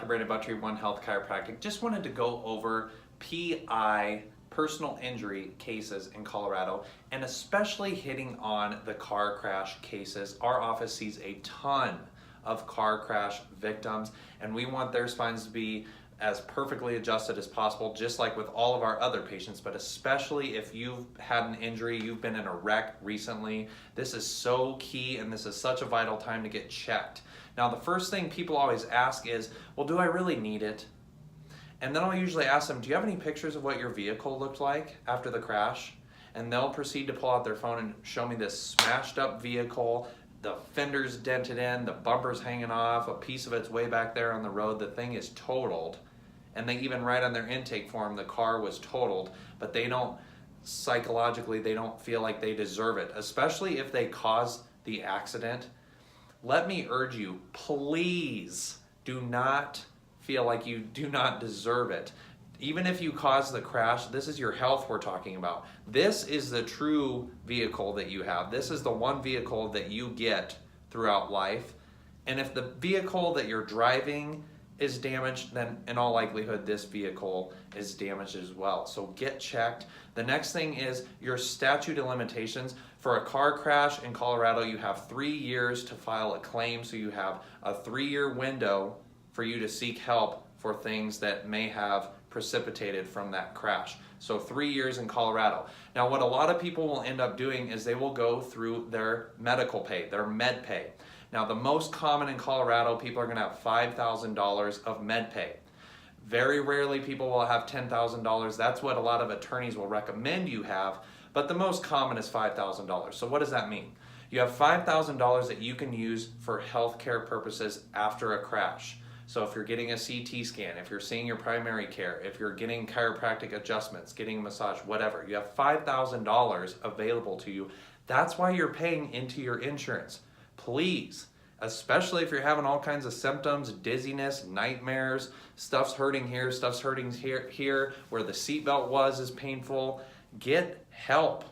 Dr. Brandon Buttry of OneHealth Chiropractic. Just wanted to go over PI, personal injury cases in Colorado, and especially hitting on the car crash cases. Our office sees a ton of car crash victims, and we want their spines to be as perfectly adjusted as possible, just like with all of our other patients, but especially if you've had an injury, you've been in a wreck recently. This is so key, and this is such a vital time to get checked. Now, the first thing people always ask is, well, do I really need it? And then I'll usually ask them, do you have any pictures of what your vehicle looked like after the crash? And they'll proceed to pull out their phone and show me this smashed up vehicle, the fender's dented in, the bumper's hanging off, a piece of it's way back there on the road, the thing is totaled. And they even write on their intake form the car was totaled, but they don't, psychologically, they don't feel like they deserve it, especially if they caused the accident. Let me urge you, please do not feel like you do not deserve it. Even if you caused the crash, this is your health we're talking about. This is the true vehicle that you have. This is the one vehicle that you get throughout life. And if the vehicle that you're driving is damaged, then in all likelihood this vehicle is damaged as well. So get checked. The next thing is your statute of limitations. For a car crash in Colorado, you have 3 years to file a claim, so you have a 3-year window for you to seek help for things that may have precipitated from that crash. So 3 years in Colorado. Now, what a lot of people will end up doing is they will go through their medical pay, their med pay. Now, the most common in Colorado, people are going to have $5,000 of med pay. Very rarely people will have $10,000. That's what a lot of attorneys will recommend you have, but the most common is $5,000. So what does that mean? You have $5,000 that you can use for healthcare purposes after a crash. So if you're getting a CT scan, if you're seeing your primary care, if you're getting chiropractic adjustments, getting a massage, whatever, you have $5,000 available to you. That's why you're paying into your insurance. Please, especially if you're having all kinds of symptoms, dizziness, nightmares, stuff's hurting here, stuff's hurting here, where the seatbelt was is painful, get help.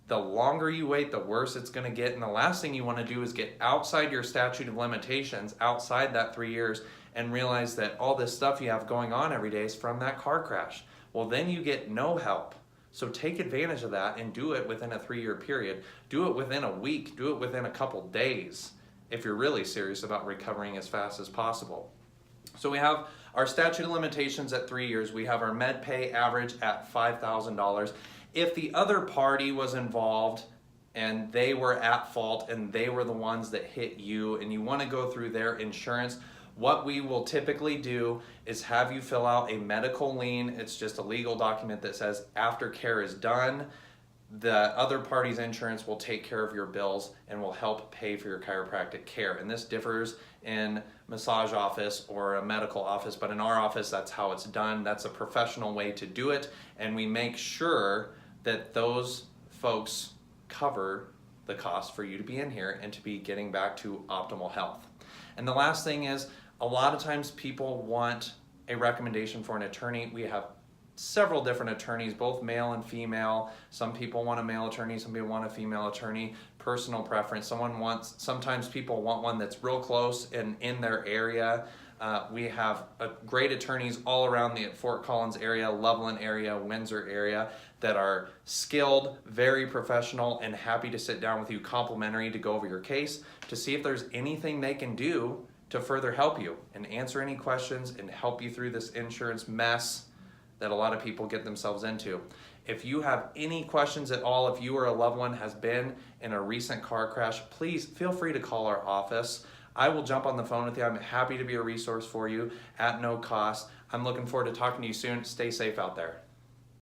The longer you wait, the worse it's going to get. And the last thing you want to do is get outside your statute of limitations, outside that 3 years, and realize that all this stuff you have going on every day is from that car crash. Well, then you get no help. So take advantage of that and do it within a 3-year period. Do it within a week. Do it within a couple days if you're really serious about recovering as fast as possible. So we have our statute of limitations at 3 years. We have our med pay average at $5,000. If the other party was involved and they were at fault and they were the ones that hit you and you want to go through their insurance, what we will typically do is have you fill out a medical lien. It's just a legal document that says after care is done, the other party's insurance will take care of your bills and will help pay for your chiropractic care. And this differs in massage office or a medical office, but in our office, that's how it's done. That's a professional way to do it. And we make sure that those folks cover the cost for you to be in here and to be getting back to optimal health. And the last thing is, a lot of times people want a recommendation for an attorney. We have several different attorneys, both male and female. Some people want a male attorney, some people want a female attorney. Personal preference. Sometimes people want one that's real close and in their area. We have great attorneys all around the Fort Collins area, Loveland area, Windsor area that are skilled, very professional, and happy to sit down with you complimentary to go over your case to see if there's anything they can do to further help you and answer any questions and help you through this insurance mess that a lot of people get themselves into. If you have any questions at all, if you or a loved one has been in a recent car crash, please feel free to call our office. I will jump on the phone with you. I'm happy to be a resource for you at no cost. I'm looking forward to talking to you soon. Stay safe out there.